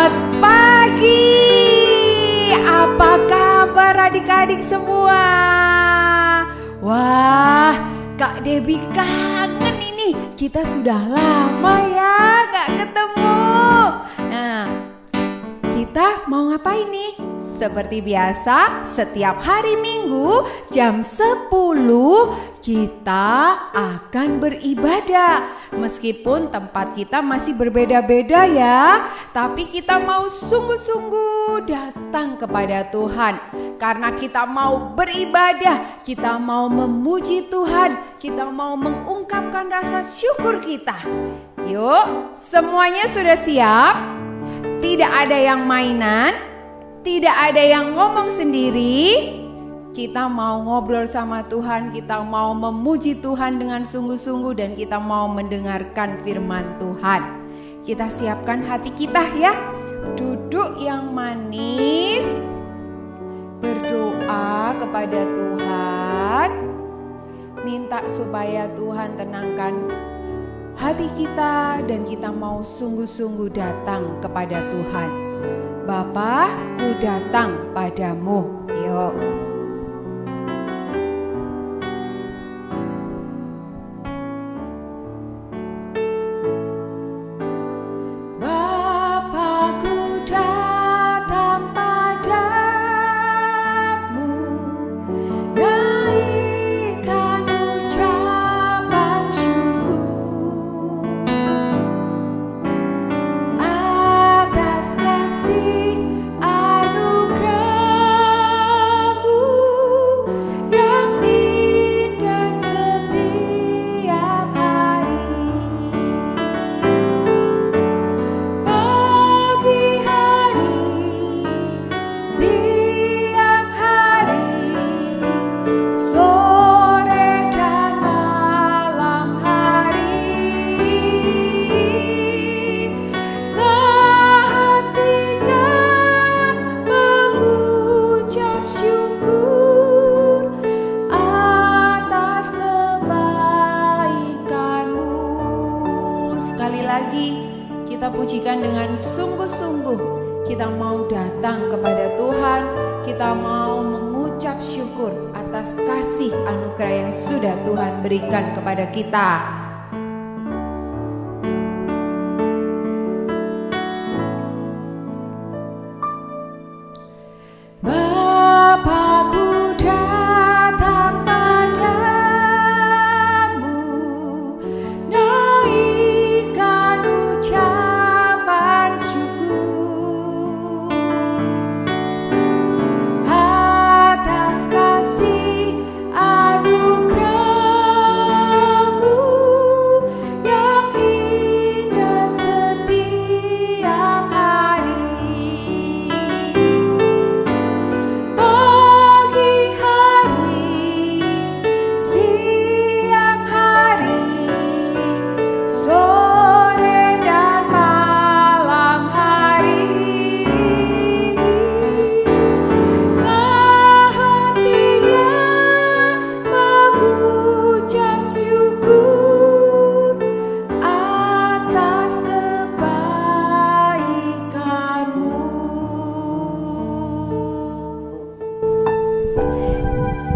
Selamat pagi. Apa kabar adik-adik semua? Wah, Kak Debbie kangen ini. Kita sudah lama ya gak ketemu. Nah, kita mau ngapain nih? Seperti biasa, setiap hari Minggu jam 10 kita akan beribadah. Meskipun tempat kita masih berbeda-beda ya, tapi kita mau sungguh-sungguh datang kepada Tuhan. Karena kita mau beribadah, kita mau memuji Tuhan, kita mau mengungkapkan rasa syukur kita. Yuk, semuanya sudah siap? Tidak ada yang mainan, tidak ada yang ngomong sendiri. Kita mau ngobrol sama Tuhan, kita mau memuji Tuhan dengan sungguh-sungguh, dan kita mau mendengarkan firman Tuhan. Kita siapkan hati kita ya. Duduk yang manis, berdoa kepada Tuhan, minta supaya Tuhan tenangkan hati kita, dan kita mau sungguh-sungguh datang kepada Tuhan. Bapa, ku datang padamu. Yuk. Sekali lagi kita pujikan dengan sungguh-sungguh. Kita mau datang kepada Tuhan, kita mau mengucap syukur atas kasih anugerah yang sudah Tuhan berikan kepada kita.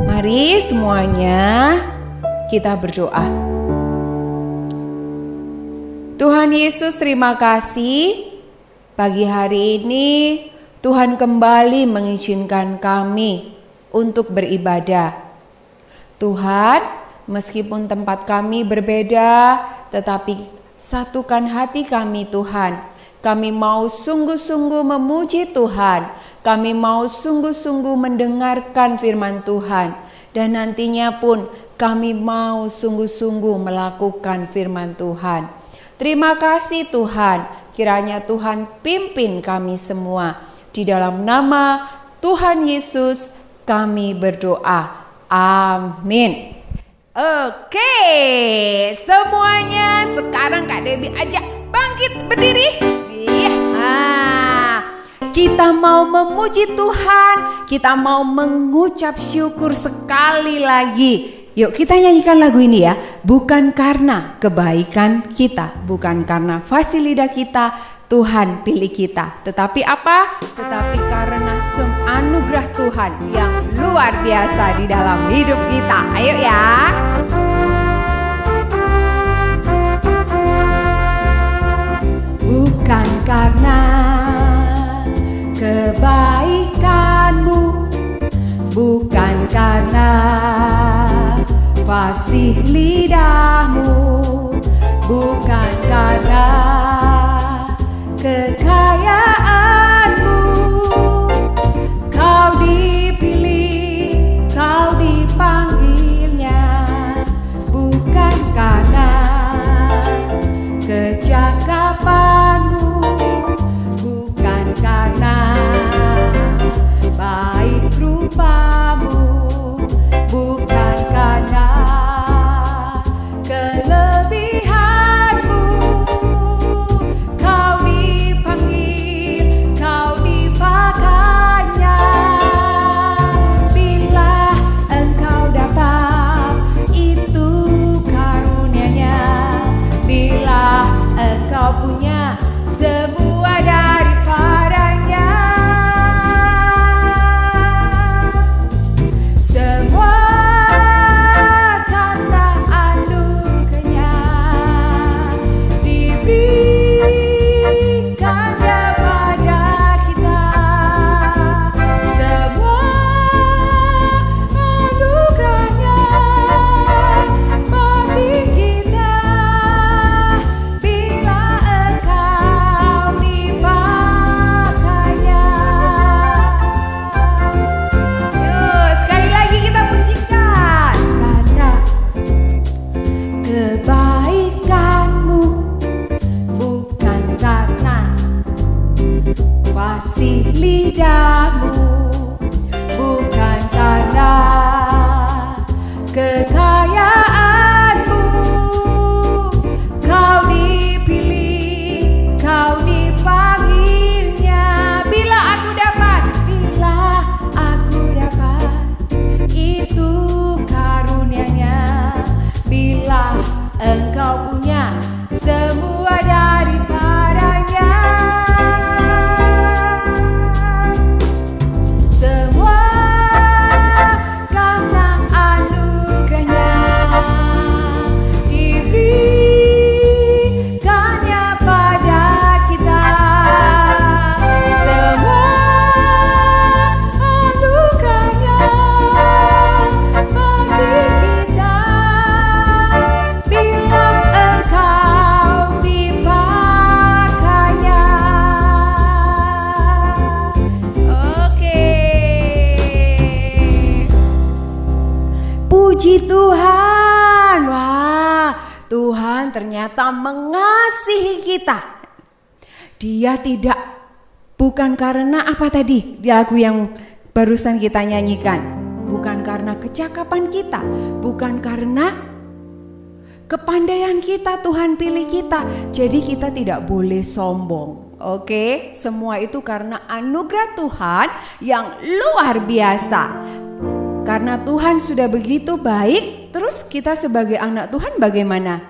Mari semuanya kita berdoa. Tuhan Yesus, terima kasih pagi hari ini Tuhan kembali mengizinkan kami untuk beribadah. Tuhan, meskipun tempat kami berbeda, tetapi satukan hati kami Tuhan. Kami mau sungguh-sungguh memuji Tuhan. Kami mau sungguh-sungguh mendengarkan firman Tuhan. Dan nantinya pun kami mau sungguh-sungguh melakukan firman Tuhan. Terima kasih Tuhan, kiranya Tuhan pimpin kami semua. Di dalam nama Tuhan Yesus kami berdoa. Amin. Oke, semuanya sekarang Kak Debbie ajak bangkit berdiri. Iya. Kita mau memuji Tuhan, kita mau mengucap syukur sekali lagi. Yuk kita nyanyikan lagu ini ya. Bukan karena kebaikan kita, bukan karena fasilitas kita, Tuhan pilih kita. Tetapi apa? Tetapi karena anugerah Tuhan yang luar biasa di dalam hidup kita. Ayo ya. Bukan karena kebaikanmu, bukan karena fasih lidahmu, bukan karena kekayaanmu, kau dipilih, kau dipanggilnya, bukan karena kecakapanmu, bukan karena baik rupamu, bukan karena kelebihanmu, kau dipanggil, kau dipakainya. Bila engkau dapat itu karunia-Nya, bila engkau punya semua daripadanya, semua karena anugerahnya diberikannya pada kita, semua anugerahnya bagi kita. Bila engkau dipakainya. Yuk, sekali lagi kita pujikan. Karena kebaikanmu, bukan karena fasih lidahmu, bukan karena kekayaanmu, kau dipilih, kau dipanggilnya. Bila aku dapat itu karunia-Nya, bila engkau punya semua daripadanya, semua karena anugerahnya diberikannya pada kita, semua anugerahnya bagi kita. Bila engkau dipakainya. Oke. Puji Tuhan. Wah, Tuhan ternyata mengasihi kita. Dia tidak, bukan karena apa tadi di lagu yang barusan kita nyanyikan, bukan karena kecakapan kita, bukan karena kepandaian kita Tuhan pilih kita. Jadi kita tidak boleh sombong. Oke, semua itu karena anugerah Tuhan yang luar biasa. Karena Tuhan sudah begitu baik, terus kita sebagai anak Tuhan bagaimana?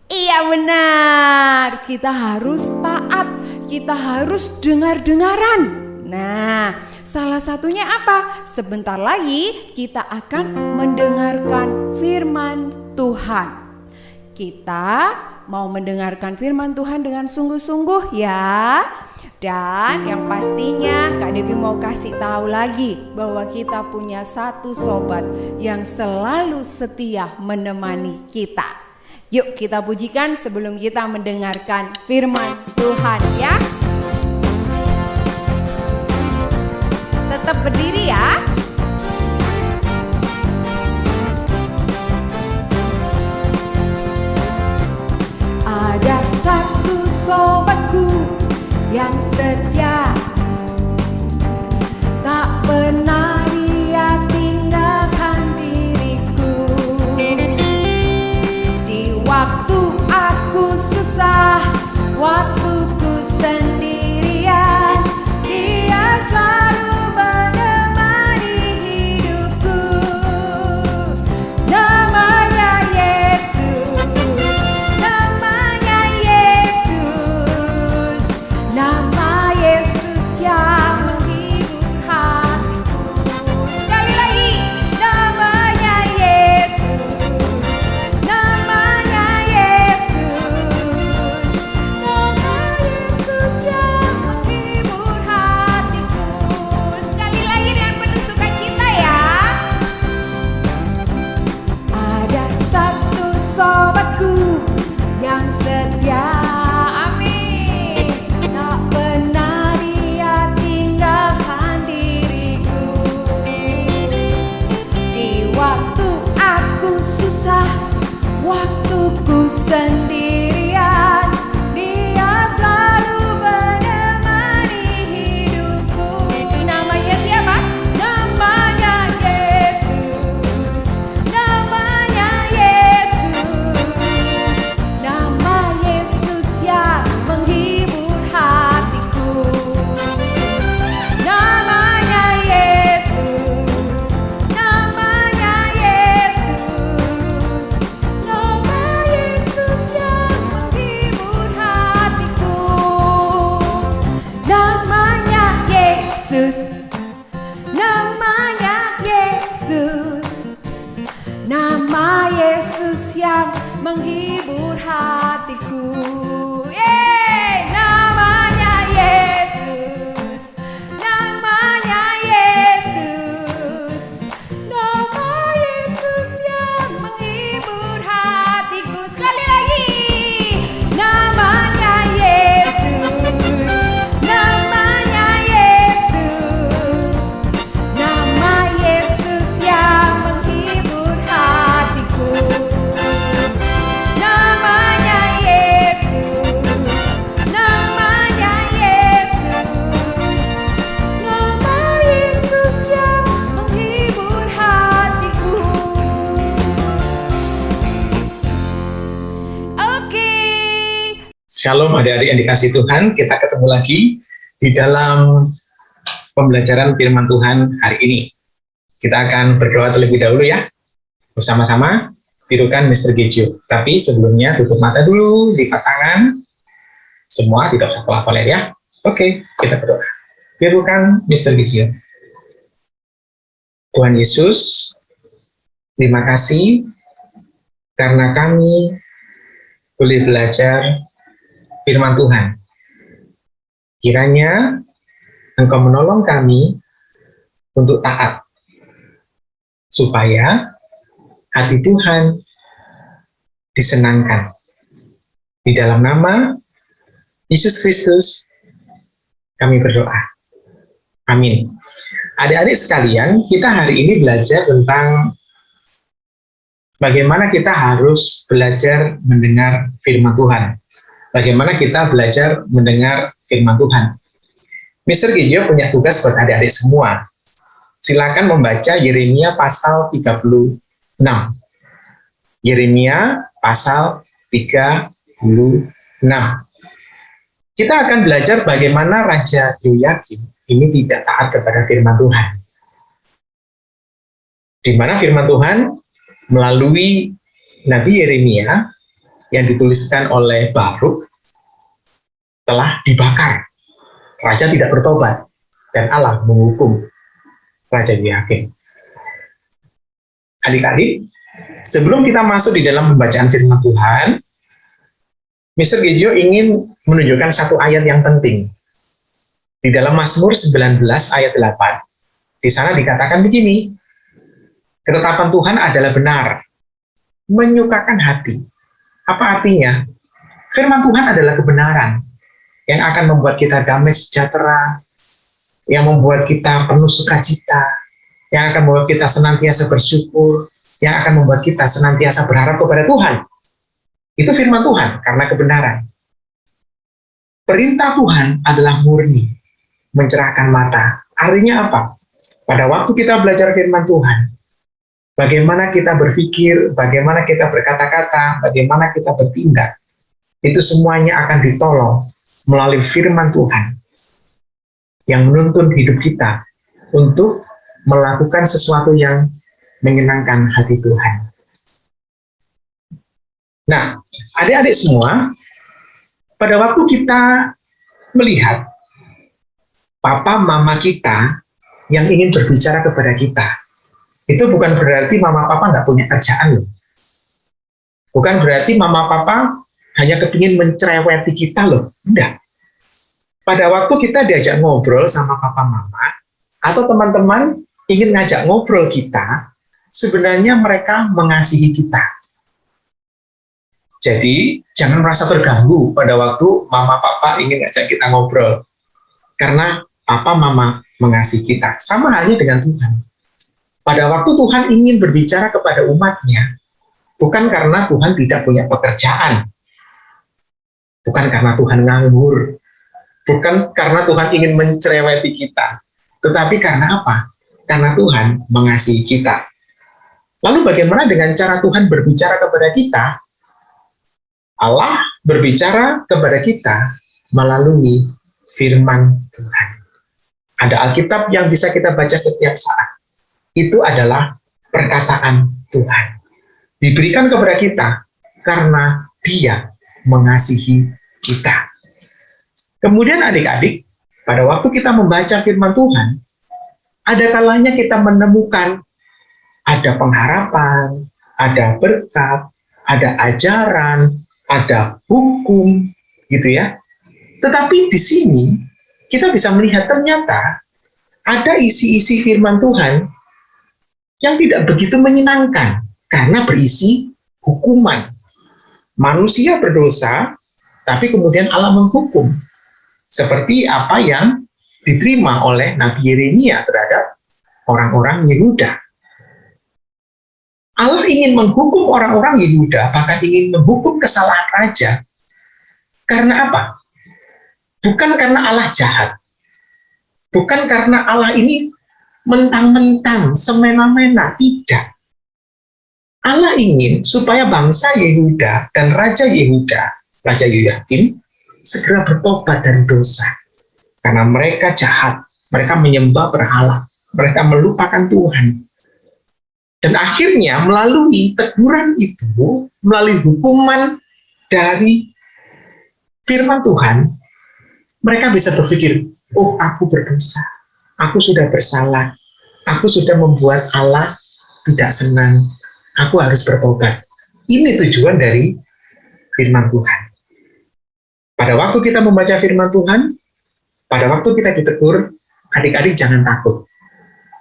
Iya benar, kita harus taat, kita harus dengar-dengaran. Nah, salah satunya apa? Sebentar lagi kita akan mendengarkan firman Tuhan. Kita mau mendengarkan firman Tuhan dengan sungguh-sungguh ya. Dan yang pastinya Kak Debbie mau kasih tahu lagi bahwa kita punya satu sobat yang selalu setia menemani kita. Yuk kita pujikan sebelum kita mendengarkan firman Tuhan ya. Tetap berdiri ya. Ada satu sobatku yang setia, tak pernah dia tinggalkan diriku. Di waktu aku susah, waktuku sendirian, dia selalu menemani hidupku. Namanya Yesus, namanya Yesus. Yesus yang menghibur hatiku. Yeay, namanya Yesus, namanya Yesus, nama Yesus yang menghibur hatiku. Sekali lagi, namanya Yesus, namanya Yesus, nama Yesus yang menghibur hatiku. Namanya Yesus, namanya Yesus, nama Yesus yang menghibur hatiku. Oke. Shalom adik-adik yang dikasih Tuhan, kita ketemu lagi di dalam pembelajaran firman Tuhan hari ini. Kita akan berdoa terlebih dahulu ya, bersama-sama, tirukan Mr. Gejo. Tapi sebelumnya tutup mata dulu, lipat tangan, semua tidak usah pola-pola ya. Oke, kita berdoa. Tirukan Mr. Gejo. Tuhan Yesus, terima kasih karena kami boleh belajar firman Tuhan. Kiranya Engkau menolong kami untuk taat, supaya hati Tuhan disenangkan. Di dalam nama Yesus Kristus, kami berdoa. Amin. Adik-adik sekalian, kita hari ini belajar tentang bagaimana kita harus belajar mendengar firman Tuhan. Bagaimana kita belajar mendengar firman Tuhan. Mr. Gejo punya tugas buat adik-adik semua. Silakan membaca Yeremia pasal 36. Yeremia pasal 36. Kita akan belajar bagaimana Raja Yoyakim ini tidak taat kepada firman Tuhan. Di mana firman Tuhan melalui Nabi Yeremia yang dituliskan oleh Baruk telah dibakar. Raja tidak bertobat dan Allah menghukum Raja Yoyakim. Adik-adik, sebelum kita masuk di dalam pembacaan firman Tuhan, Mr. Gejo ingin menunjukkan satu ayat yang penting. Di dalam Mazmur 19 ayat 8, di sana dikatakan begini, ketetapan Tuhan adalah benar, menyukakan hati. Apa artinya? Firman Tuhan adalah kebenaran yang akan membuat kita damai sejahtera, yang membuat kita penuh sukacita, yang akan membuat kita senantiasa bersyukur, yang akan membuat kita senantiasa berharap kepada Tuhan. Itu firman Tuhan karena kebenaran. Perintah Tuhan adalah murni, mencerahkan mata. Artinya apa? Pada waktu kita belajar firman Tuhan, bagaimana kita berpikir, bagaimana kita berkata-kata, bagaimana kita bertindak, itu semuanya akan ditolong melalui firman Tuhan yang menuntun hidup kita untuk melakukan sesuatu yang menyenangkan hati Tuhan. Nah, adik-adik semua, pada waktu kita melihat papa mama kita yang ingin berbicara kepada kita, itu bukan berarti mama papa nggak punya kerjaan loh. Bukan berarti mama papa hanya kepingin mencereweti kita loh. Enggak. Pada waktu kita diajak ngobrol sama papa mama, atau teman-teman ingin ngajak ngobrol kita, sebenarnya mereka mengasihi kita. Jadi, jangan merasa terganggu pada waktu mama papa ingin ngajak kita ngobrol. Karena papa mama mengasihi kita. Sama halnya dengan Tuhan. Pada waktu Tuhan ingin berbicara kepada umatnya, bukan karena Tuhan tidak punya pekerjaan, bukan karena Tuhan nganggur, bukan karena Tuhan ingin mencereweti kita, tetapi karena apa? Karena Tuhan mengasihi kita. Lalu bagaimana dengan cara Tuhan berbicara kepada kita? Allah berbicara kepada kita melalui firman Tuhan. Ada Alkitab yang bisa kita baca setiap saat. Itu adalah perkataan Tuhan. Diberikan kepada kita karena Dia mengasihi kita. Kemudian adik-adik, pada waktu kita membaca firman Tuhan, ada kalanya kita menemukan ada pengharapan, ada berkat, ada ajaran, ada hukum, gitu ya. Tetapi di sini kita bisa melihat ternyata ada isi-isi firman Tuhan yang tidak begitu menyenangkan karena berisi hukuman. Manusia berdosa, tapi kemudian Allah menghukum. Seperti apa yang diterima oleh Nabi Yeremia terhadap orang-orang Yehuda. Allah ingin menghukum orang-orang Yehuda, bahkan ingin menghukum kesalahan raja. Karena apa? Bukan karena Allah jahat. Bukan karena Allah ini mentang-mentang, semena-mena, tidak. Allah ingin supaya bangsa Yehuda dan Raja Yehuda, Raja Yoyakim, segera bertobat dari dosa. Karena mereka jahat, mereka menyembah berhala, mereka melupakan Tuhan. Dan akhirnya melalui teguran itu, melalui hukuman dari firman Tuhan, mereka bisa berpikir, oh aku berdosa, aku sudah bersalah, aku sudah membuat Allah tidak senang, aku harus bertobat. Ini tujuan dari firman Tuhan. Pada waktu kita membaca firman Tuhan, pada waktu kita ditegur, adik-adik jangan takut.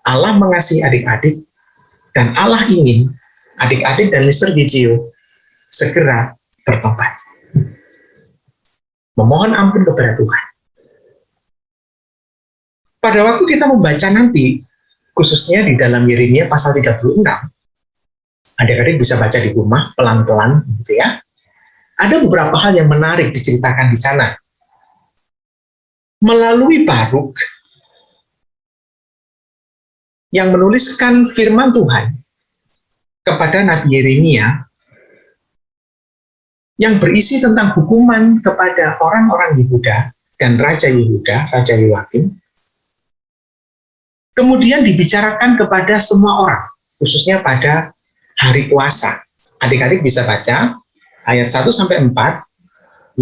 Allah mengasihi adik-adik, dan Allah ingin adik-adik dan Mr. Gijio segera bertobat. Memohon ampun kepada Tuhan. Pada waktu kita membaca nanti, khususnya di dalam Yeremia pasal 36, adik-adik bisa baca di rumah pelan-pelan, gitu ya. Ada beberapa hal yang menarik diceritakan di sana. Melalui Baruk yang menuliskan firman Tuhan kepada Nabi Yeremia yang berisi tentang hukuman kepada orang-orang Yehuda dan Raja Yehuda, Raja Yoyakim, kemudian dibicarakan kepada semua orang, khususnya pada hari puasa. Adik-adik bisa baca ayat 1-4,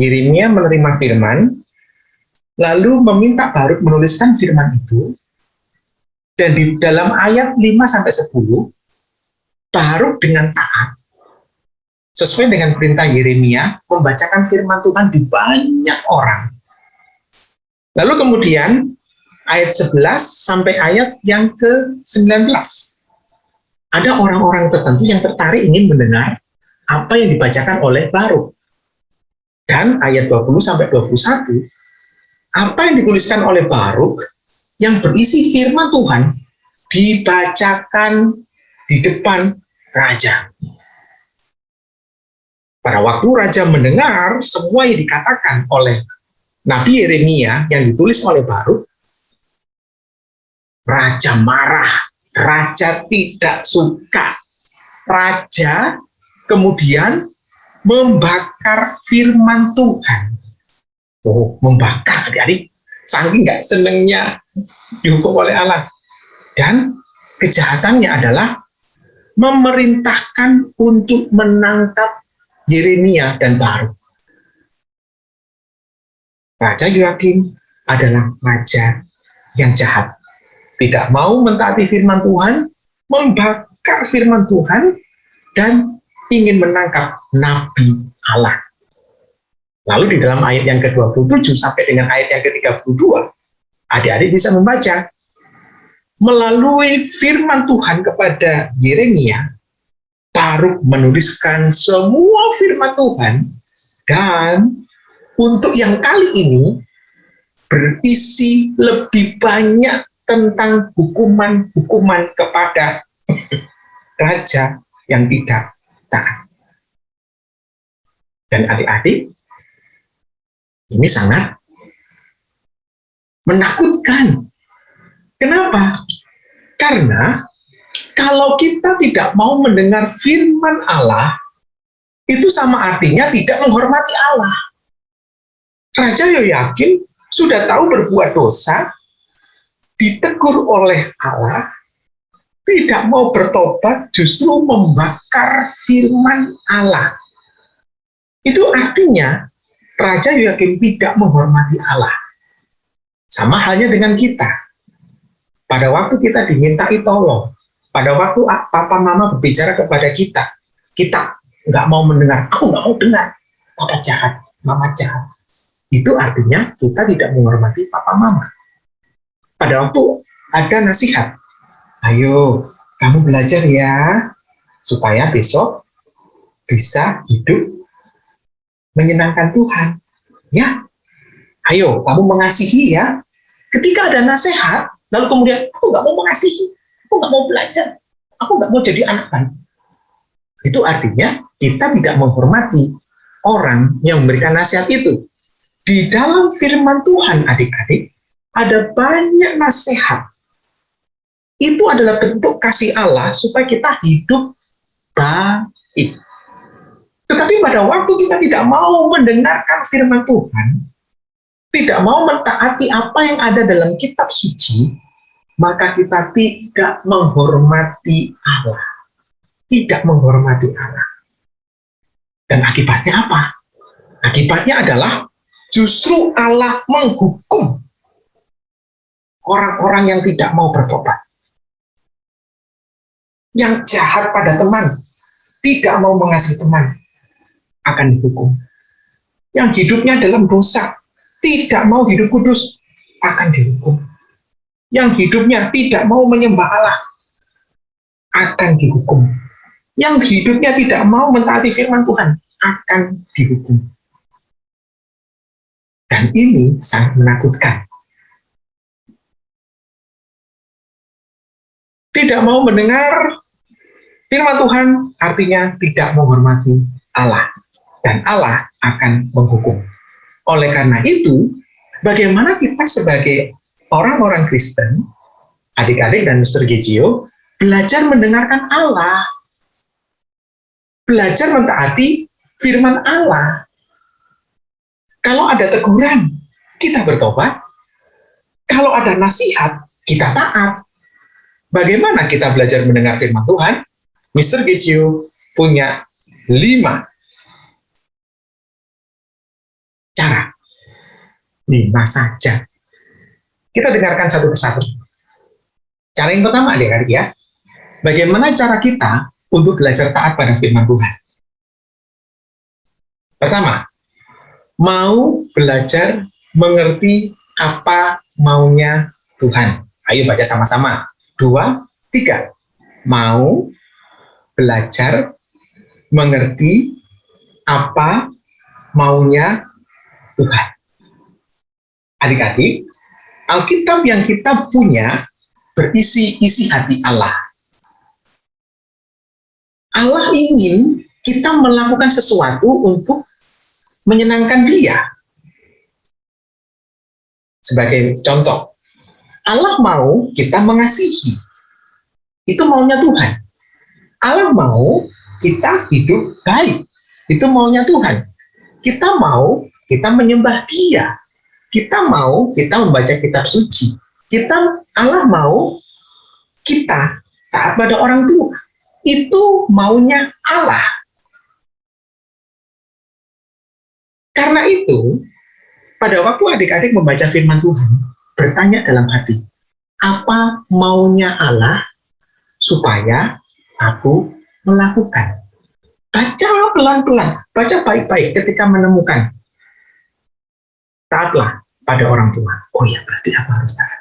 Yeremia menerima firman, lalu meminta Baruk menuliskan firman itu, dan di dalam ayat 5-10, Baruk dengan taat, sesuai dengan perintah Yeremia, membacakan firman Tuhan di banyak orang. Lalu kemudian, ayat 11 sampai ayat yang ke-19, ada orang-orang tertentu yang tertarik ingin mendengar apa yang dibacakan oleh Baruk. Dan ayat 20-21, apa yang dituliskan oleh Baruk yang berisi firman Tuhan dibacakan di depan raja. Pada waktu raja mendengar semua yang dikatakan oleh Nabi Yeremia yang ditulis oleh Baruk, raja marah, raja tidak suka. Raja kemudian membakar firman Tuhan. Oh, membakar adik-adik, saking nggak senengnya dihukum oleh Allah. Dan kejahatannya adalah memerintahkan untuk menangkap Yeremia dan Baruk. Raja Yoyakim adalah raja yang jahat, tidak mau mentaati firman Tuhan, membakar firman Tuhan, dan ingin menangkap Nabi Allah. Lalu di dalam ayat yang ke-27 sampai dengan ayat yang ke-32, adik-adik bisa membaca, melalui firman Tuhan kepada Yeremia, Baruk menuliskan semua firman Tuhan, dan untuk yang kali ini berisi lebih banyak tentang hukuman-hukuman kepada raja yang tidak taat. Dan adik-adik, ini sangat menakutkan. Kenapa? Karena kalau kita tidak mau mendengar firman Allah, itu sama artinya tidak menghormati Allah. Raja Yoyakim sudah tahu berbuat dosa, ditegur oleh Allah, tidak mau bertobat, justru membakar firman Allah. Itu artinya Raja Yoyakim tidak menghormati Allah. Sama halnya dengan kita. Pada waktu kita dimintai tolong, pada waktu papa mama berbicara kepada kita, kita nggak mau mendengar, aku nggak mau dengar, papa jahat, mama jahat, itu artinya kita tidak menghormati papa mama. Pada waktu ada nasihat, ayo kamu belajar ya, supaya besok bisa hidup menyenangkan Tuhan. Ya, ayo kamu mengasihi ya. Ketika ada nasihat, lalu kemudian aku nggak mau mengasihi, aku nggak mau belajar, aku nggak mau jadi anak baik. Itu artinya kita tidak menghormati orang yang memberikan nasihat itu. Di dalam firman Tuhan, adik-adik, ada banyak nasihat. Itu adalah bentuk kasih Allah supaya kita hidup baik. Tetapi pada waktu kita tidak mau mendengarkan firman Tuhan, tidak mau mentaati apa yang ada dalam kitab suci, maka kita tidak menghormati Allah. Tidak menghormati Allah. Dan akibatnya apa? Akibatnya adalah justru Allah menghukum orang-orang yang tidak mau bertobat. Yang jahat pada teman, tidak mau mengasihi teman, akan dihukum. Yang hidupnya dalam dosa, tidak mau hidup kudus, akan dihukum. Yang hidupnya tidak mau menyembah Allah, akan dihukum. Yang hidupnya tidak mau mentaati firman Tuhan, akan dihukum. Dan ini sangat menakutkan. Tidak mau mendengar firman Tuhan artinya tidak menghormati Allah. Dan Allah akan menghukum. Oleh karena itu, bagaimana kita sebagai orang-orang Kristen, adik-adik dan Mr. Gigio, belajar mendengarkan Allah. Belajar mentaati firman Allah. Kalau ada teguran, kita bertobat. Kalau ada nasihat, kita taat. Bagaimana kita belajar mendengar firman Tuhan? Mr. Gigio punya 5 cara. 5 saja. Kita dengarkan satu persatu. Cara yang pertama, adik-adik ya. Bagaimana cara kita untuk belajar taat pada firman Tuhan? Pertama, mau belajar mengerti apa maunya Tuhan. Ayo baca sama-sama. 2, 3. Mau belajar mengerti apa maunya Tuhan. Adik-adik, Alkitab yang kita punya berisi isi hati Allah. Allah ingin kita melakukan sesuatu untuk menyenangkan Dia. Sebagai contoh, Allah mau kita mengasihi. Itu maunya Tuhan. Allah mau kita hidup baik. Itu maunya Tuhan. Kita mau kita menyembah Dia. Kita mau kita membaca kitab suci. Allah mau kita taat pada orang tua. Itu maunya Allah. Karena itu, pada waktu adik-adik membaca firman Tuhan, bertanya dalam hati, apa maunya Allah supaya aku melakukan? Baca pelan-pelan, baca baik-baik ketika menemukan. Taatlah pada orang tua. Oh ya, berarti apa harus taat?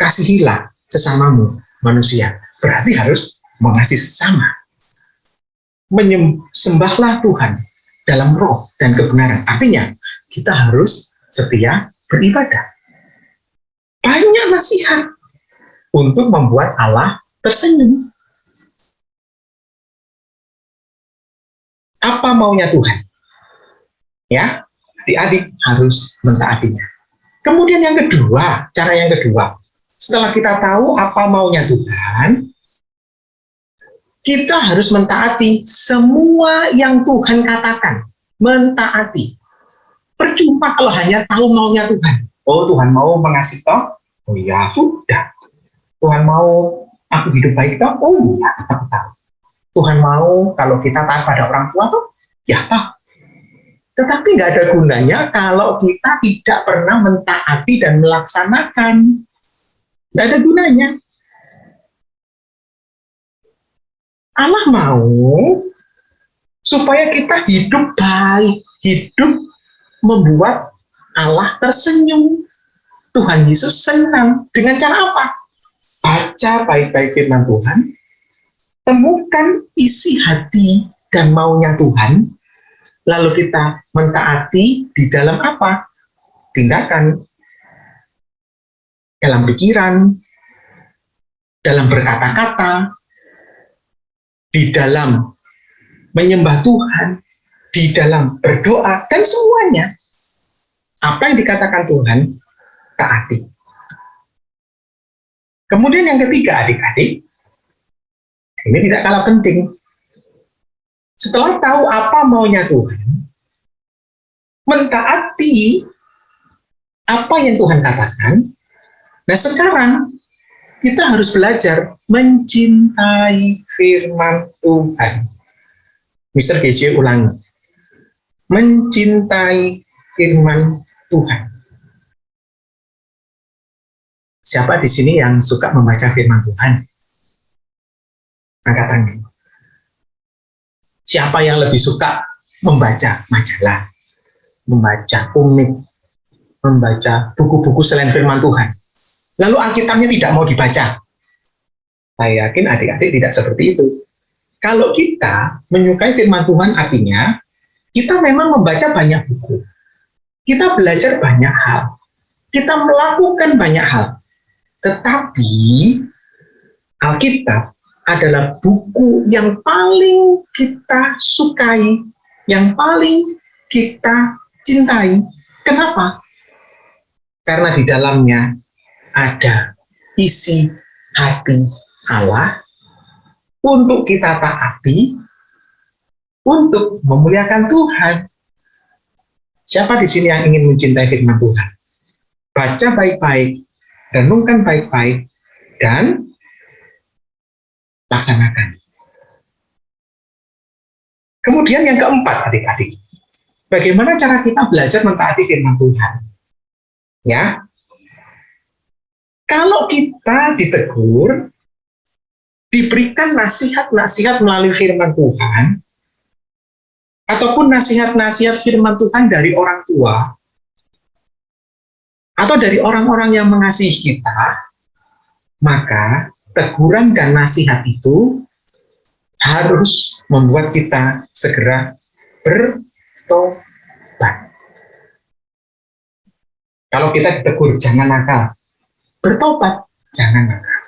Kasihilah sesamamu manusia. Berarti harus mengasihi sesama. Menyembahlah Tuhan dalam roh dan kebenaran. Artinya, kita harus setia beribadah. Banyak nasihat untuk membuat Allah tersenyum. Apa maunya Tuhan? Ya, adik-adik harus mentaatinya. Kemudian yang kedua, cara yang kedua, setelah kita tahu apa maunya Tuhan, kita harus mentaati semua yang Tuhan katakan. Mentaati. Percuma kalau hanya tahu maunya Tuhan. Oh, Tuhan mau mengasihi toh? Oh ya, sudah. Tuhan mau aku hidup baik toh? Oh ya, tetap tahu. Tuhan mau kalau kita taat pada orang tua tuh, ya toh. Tetapi nggak ada gunanya kalau kita tidak pernah mentaati dan melaksanakan. Nggak ada gunanya. Allah mau supaya kita hidup baik, hidup membuat Allah tersenyum. Tuhan Yesus senang. Dengan cara apa? Baca baik-baik firman Tuhan, temukan isi hati dan maunya Tuhan, lalu kita mentaati di dalam apa? Tindakan, dalam pikiran, dalam berkata-kata, di dalam menyembah Tuhan, di dalam berdoa, dan semuanya. Apa yang dikatakan Tuhan, taati. Kemudian yang ketiga, adik-adik, ini tidak kalah penting. Setelah tahu apa maunya Tuhan, mentaati apa yang Tuhan katakan, nah sekarang kita harus belajar mencintai firman Tuhan. Mr. GC ulangi. Mencintai firman Tuhan. Siapa di sini yang suka membaca firman Tuhan? Angkat tangan. Siapa yang lebih suka membaca majalah, membaca komik, membaca buku-buku selain firman Tuhan? Lalu Alkitabnya tidak mau dibaca. Saya yakin adik-adik tidak seperti itu. Kalau kita menyukai firman Tuhan, artinya kita memang membaca banyak buku. Kita belajar banyak hal. Kita melakukan banyak hal. Tetapi Alkitab adalah buku yang paling kita sukai, yang paling kita cintai. Kenapa? Karena di dalamnya ada isi hati Allah untuk kita taati, untuk memuliakan Tuhan. Siapa di sini yang ingin mencintai firman Tuhan? Baca baik-baik, renungkan baik-baik, dan laksanakan. Kemudian yang keempat, adik-adik, bagaimana cara kita belajar mentaati firman Tuhan? Ya, kalau kita ditegur, diberikan nasihat-nasihat melalui firman Tuhan, ataupun nasihat-nasihat firman Tuhan dari orang tua, atau dari orang-orang yang mengasihi kita, maka teguran dan nasihat itu harus membuat kita segera bertobat. Kalau kita ditegur, jangan nakal. Bertobat, jangan nakal.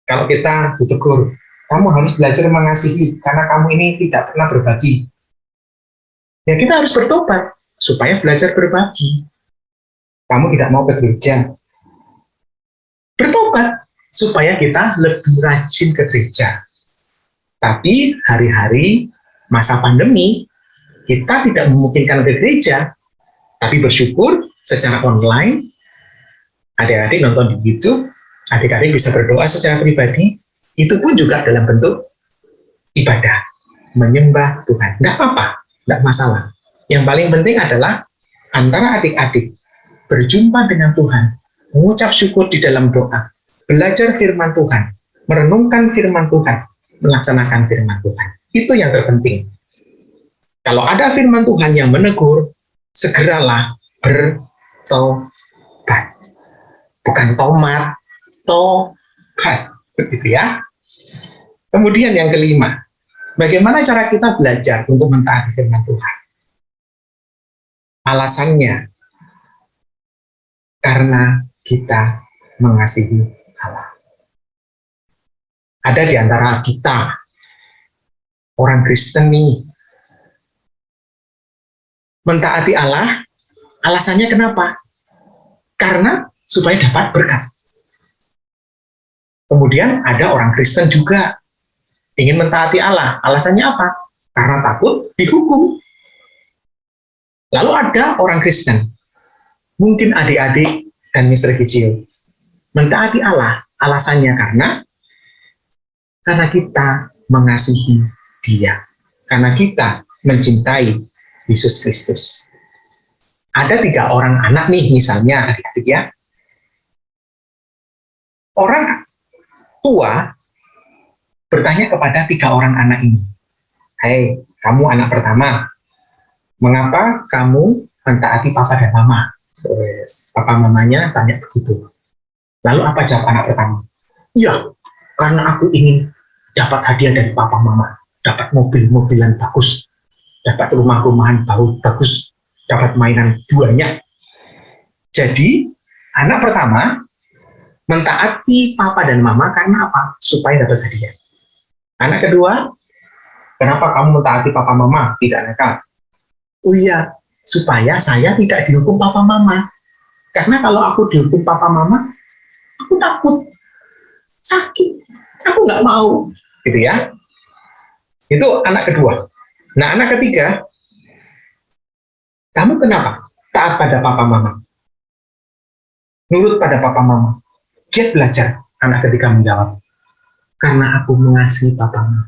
Kalau kita ditegur, kamu harus belajar mengasihi karena kamu ini tidak pernah berbagi. Ya kita harus bertobat supaya belajar berbagi. Kamu tidak mau ke gereja. Bertobat supaya kita lebih rajin ke gereja. Tapi hari-hari masa pandemi, kita tidak memungkinkan ke gereja, tapi bersyukur secara online, adik-adik nonton di YouTube, adik-adik bisa berdoa secara pribadi, itu pun juga dalam bentuk ibadah, menyembah Tuhan. Tidak apa-apa, tidak masalah. Yang paling penting adalah antara adik-adik berjumpa dengan Tuhan, mengucap syukur di dalam doa, belajar firman Tuhan, merenungkan firman Tuhan, melaksanakan firman Tuhan. Itu yang terpenting. Kalau ada firman Tuhan yang menegur, segeralah bertobat. Bukan tomat, tobat. Begitu ya. Kemudian yang kelima, bagaimana cara kita belajar untuk mentaati firman Tuhan? Alasannya, karena kita mengasihi Allah. Ada di antara kita, orang Kristen nih, mentaati Allah, alasannya kenapa? Karena supaya dapat berkat. Kemudian ada orang Kristen juga ingin mentaati Allah, alasannya apa? Karena takut dihukum. Lalu ada orang Kristen, mungkin adik-adik dan Mr. Kecil, mentaati Allah, alasannya karena kita mengasihi Dia, karena kita mencintai Yesus Kristus. Ada 3 orang anak nih, misalnya adik-adik ya. Orang tua bertanya kepada 3 orang anak ini, Hei, kamu anak pertama, mengapa kamu mentaati papa dan mama? Terus papa mamanya tanya begitu. Lalu apa jawab anak pertama? Iya, karena aku ingin dapat hadiah dari papa mama, dapat mobil-mobilan bagus, dapat rumah-rumahan bagus, dapat mainan banyak. Jadi anak pertama mentaati papa dan mama karena apa? Supaya dapat hadiah. Anak kedua, kenapa kamu mentaati papa mama? Tidak nakal. Oh iya, supaya saya tidak dihukum papa mama. Karena kalau aku dihukum papa mama, aku takut, sakit, aku nggak mau, gitu ya. Itu anak kedua. Nah, anak ketiga, kamu kenapa taat pada papa mama? Nurut pada papa mama. Giat belajar. Anak ketiga menjawab, karena aku mengasihi papa mama.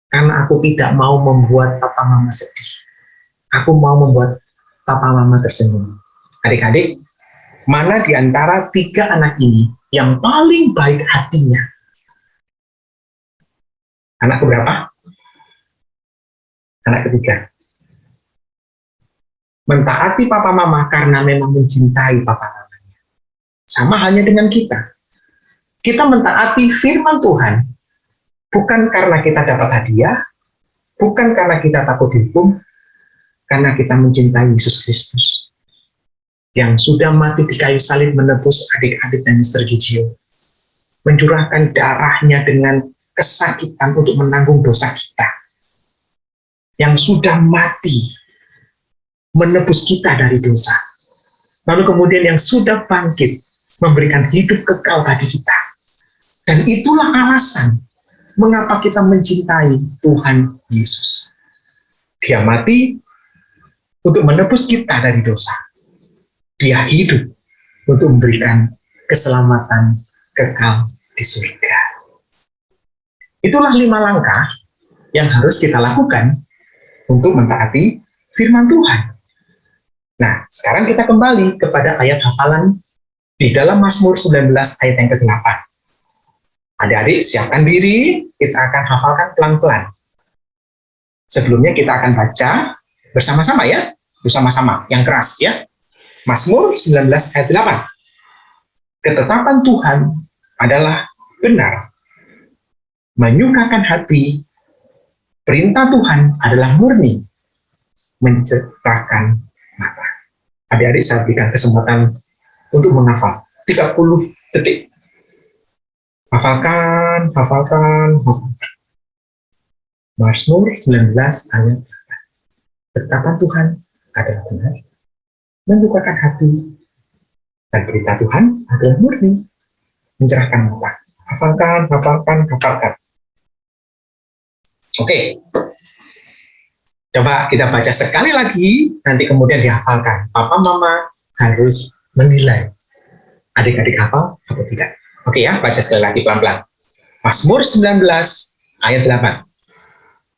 Karena aku tidak mau membuat papa mama sedih. Aku mau membuat papa mama tersenyum. Adik-adik, mana di antara tiga anak ini yang paling baik hatinya? Anak keberapa? Anak ketiga. Mentaati papa mama karena memang mencintai papa mamanya. Sama halnya dengan kita. Kita mentaati firman Tuhan bukan karena kita dapat hadiah, bukan karena kita takut dihukum, karena kita mencintai Yesus Kristus yang sudah mati di kayu salib menebus adik-adik dan Mr. Gigio, mencurahkan darahnya dengan kesakitan untuk menanggung dosa kita, yang sudah mati menebus kita dari dosa, lalu kemudian yang sudah bangkit memberikan hidup kekal bagi kita. Dan itulah alasan mengapa kita mencintai Tuhan Yesus. Dia mati untuk menebus kita dari dosa. Dia hidup untuk memberikan keselamatan kekal di surga. Itulah 5 langkah yang harus kita lakukan untuk mentaati firman Tuhan. Nah, sekarang kita kembali kepada ayat hafalan di dalam Mazmur 19 ayat yang ke-8. Adik-adik, siapkan diri, kita akan hafalkan pelan-pelan. Sebelumnya kita akan baca bersama-sama ya, bersama-sama, yang keras ya. Mazmur 19 ayat 8. Ketetapan Tuhan adalah benar, menyukakan hati, perintah Tuhan adalah murni, mencerahkan mata. Adik-adik, saya berikan kesempatan untuk menghafal 30 detik. Hafalkan. Mazmur 19 ayat 8. Ketetapan Tuhan adalah benar, menyukakan hati, dan berita Tuhan adalah murni, mencerahkan mata. Hafalkan. Oke. Coba kita baca sekali lagi, nanti kemudian dihafalkan. Papa Mama harus menilai adik-adik hafal atau tidak. Oke ya, baca sekali lagi pelan-pelan. Mazmur 19 ayat 8.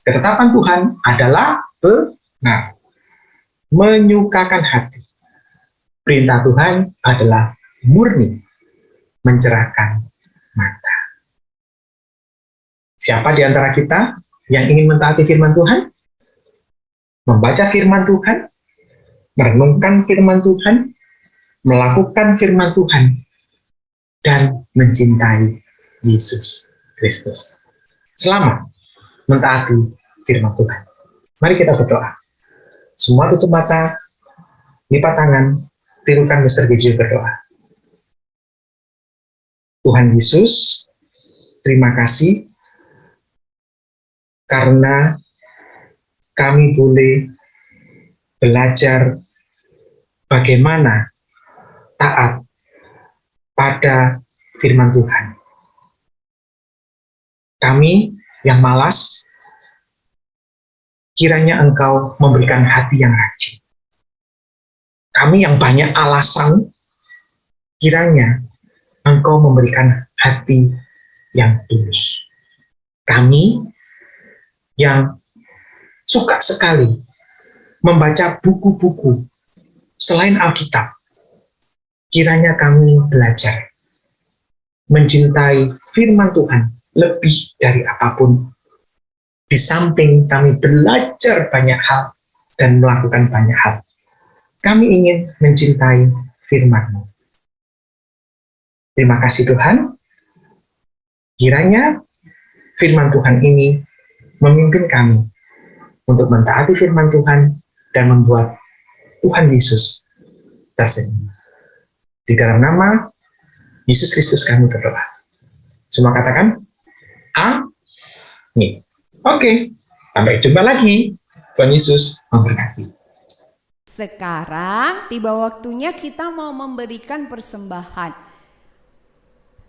Ketetapan Tuhan adalah benar, menyukakan hati. Perintah Tuhan adalah murni, mencerahkan mata. Siapa di antara kita yang ingin mentaati firman Tuhan? Membaca firman Tuhan, merenungkan firman Tuhan, melakukan firman Tuhan, dan mencintai Yesus Kristus. Selamat mentaati firman Tuhan. Mari kita berdoa. Semua tutup mata, lipat tangan, tirukan Mr. Gigi berdoa. Tuhan Yesus, terima kasih karena kami boleh belajar bagaimana taat pada firman Tuhan. Kami yang malas, kiranya Engkau memberikan hati yang rajin. Kami yang banyak alasan, kiranya Engkau memberikan hati yang tulus. Kami yang suka sekali membaca buku-buku selain Alkitab, kiranya kami belajar mencintai firman Tuhan lebih dari apapun di Di samping kami belajar banyak hal dan melakukan banyak hal, kami ingin mencintai firman-Mu. Terima kasih Tuhan. Kiranya firman Tuhan ini memimpin kami untuk mentaati firman Tuhan dan membuat Tuhan Yesus tersenyum. Di dalam nama Yesus Kristus kami berdoa. Semua katakan, amin. Oke, sampai jumpa lagi. Tuhan Yesus memberkati. Sekarang tiba waktunya kita mau memberikan persembahan.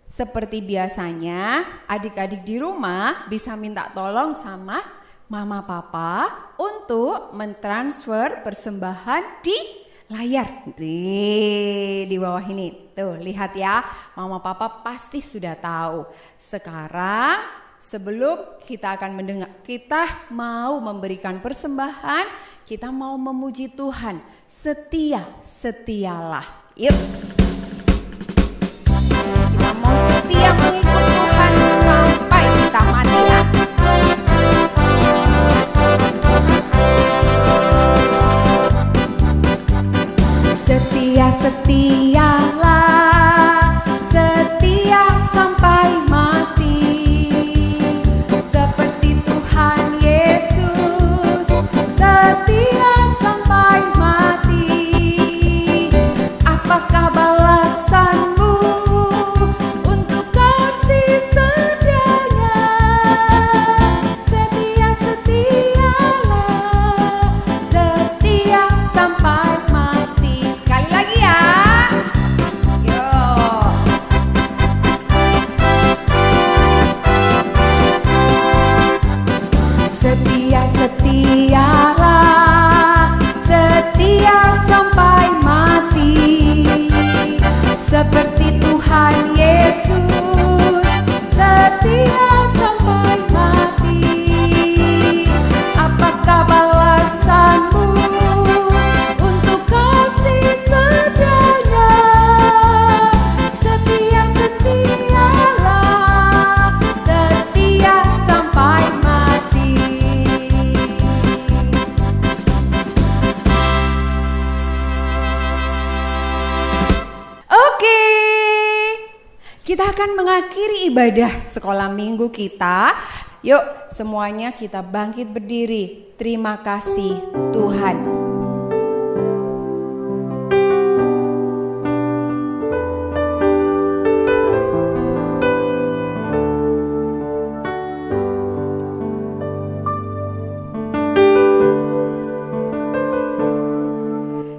Seperti biasanya, adik-adik di rumah bisa minta tolong sama mama papa untuk mentransfer persembahan di layar. Di bawah ini. Tuh, lihat ya. Mama papa pasti sudah tahu. Sekarang sebelum kita akan mendengar, kita mau memberikan persembahan, kita mau memuji Tuhan. Setialah. Yuk. Kita mau setia mengikut Tuhan sampai kita mati ya. Setialah, setia sampai mati. Seperti Tuhan Yesus, setia sampai mati. Apakah balasanmu untuk kasih setianya? Setialah, setia sampai mati. Sekali lagi ya. Yo. Setialah, setia sampai mati. Seperti Tuhan Yesus, setia sampai mati. Apakah balasanmu untuk kasih setianya? Setialah, setia sampai mati. Oke, kita akan mengakhiri ibadah sekolah minggu kita. Yuk, semuanya kita bangkit berdiri. Terima kasih Tuhan.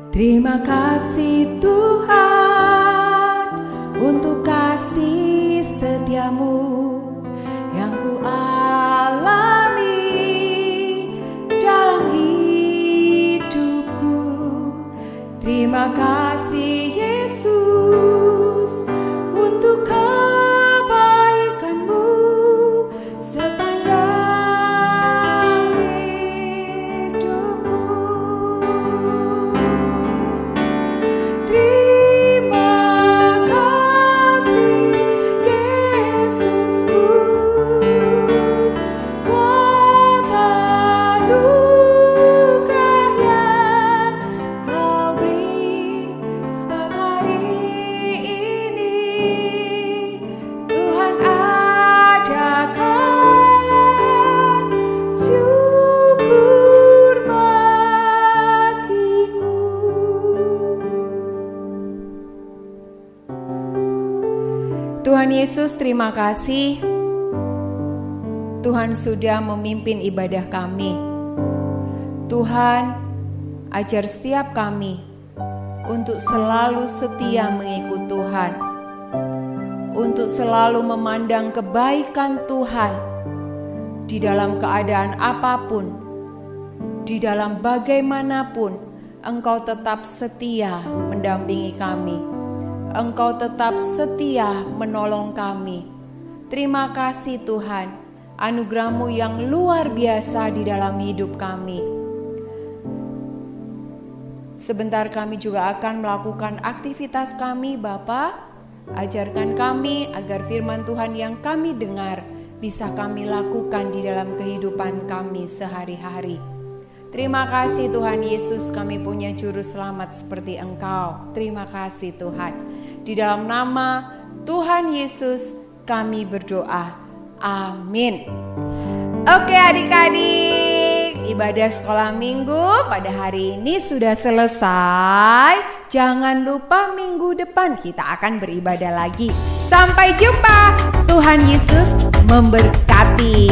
Terima kasih Tuhan untuk kasih setiamu yang ku alami dalam hidupku. Terima kasih Yesus untuk kebaikanmu sepanjang hidupku. Terima kasih Yesusku buat anugerah yang Kau beri. Sebab hari ini Tuhan adakan syukur bagiku. Tuhan Yesus, terima kasih. Tuhan sudah memimpin ibadah kami. Tuhan, ajar setiap kami untuk selalu setia mengikut Tuhan, untuk selalu memandang kebaikan Tuhan di dalam keadaan apapun, di dalam bagaimanapun. Engkau tetap setia mendampingi kami. Engkau tetap setia menolong kami. Terima kasih Tuhan, anugerah-Mu yang luar biasa di dalam hidup kami. Sebentar kami juga akan melakukan aktivitas kami, Bapa. Ajarkan kami agar firman Tuhan yang kami dengar bisa kami lakukan di dalam kehidupan kami sehari-hari. Terima kasih Tuhan Yesus, kami punya juru selamat seperti Engkau. Terima kasih Tuhan. Di dalam nama Tuhan Yesus kami berdoa. Amin. Oke adik-adik, ibadah sekolah minggu pada hari ini sudah selesai. Jangan lupa minggu depan kita akan beribadah lagi. Sampai jumpa. Tuhan Yesus memberkati.